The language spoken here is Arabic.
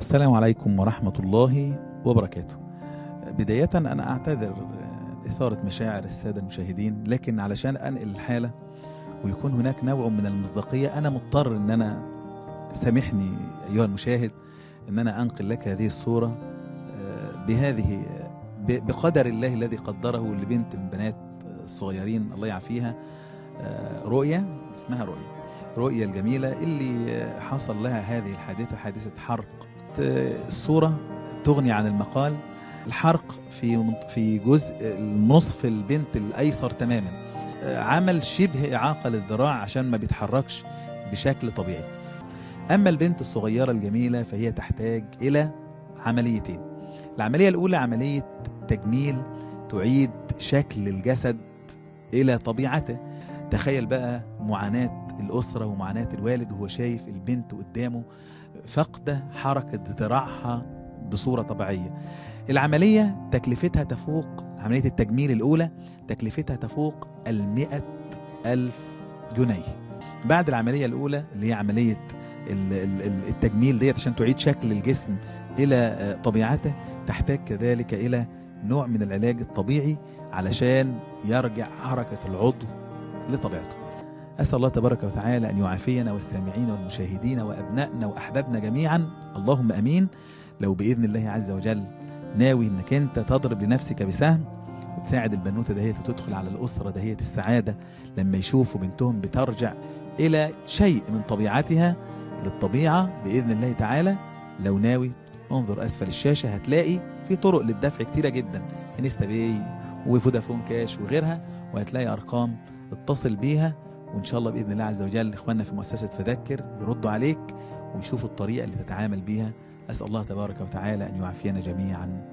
السلام عليكم ورحمة الله وبركاته. بداية أنا أعتذر إثارة مشاعر السادة المشاهدين، لكن علشان أنقل الحالة ويكون هناك نوع من المصداقية أنا مضطر أن أنا سامحني أيها المشاهد أن أنا أنقل لك هذه الصورة بهذه بقدر الله الذي قدره لبنت من بنات الصغيرين الله يعافيها، رؤية اسمها رؤية الجميلة اللي حصل لها هذه الحادثة، حادثة حرق. الصورة تغني عن المقال. الحرق في جزء نصف البنت الأيسر تماما، عمل شبه إعاقة للذراع عشان ما بيتحركش بشكل طبيعي. أما البنت الصغيرة الجميلة فهي تحتاج إلى عمليتين. العملية الأولى عملية تجميل تعيد شكل الجسد إلى طبيعته. تخيل بقى معاناة الأسرة ومعاناة الوالد وهو شايف البنت قدامه فقد حركة ذراعها بصورة طبيعية. العملية تكلفتها تفوق، عملية التجميل الأولى تكلفتها تفوق 100,000 جنيه. بعد العملية الأولى اللي هي عملية التجميل ديت عشان تعيد شكل الجسم إلى طبيعته، تحتاج كذلك إلى نوع من العلاج الطبيعي علشان يرجع حركة العضو لطبيعته. أسأل الله تبارك وتعالى أن يعافينا والسامعين والمشاهدين وأبنائنا وأحبابنا جميعا، اللهم أمين. لو بإذن الله عز وجل ناوي أنك أنت تضرب لنفسك بسهم وتساعد البنوتة دهيت وتدخل على الأسرة دهيت السعادة لما يشوفوا بنتهم بترجع إلى شيء من طبيعتها للطبيعة بإذن الله تعالى، لو ناوي انظر أسفل الشاشة هتلاقي في طرق للدفع كتيرة جدا، انستا باي وفودافون كاش وغيرها، وهتلاقي أرقام اتصل بيها، وإن شاء الله بإذن الله عز وجل إخواننا في مؤسسة فذكر يردوا عليك ويشوفوا الطريقة اللي تتعامل بيها. أسأل الله تبارك وتعالى أن يعافينا جميعا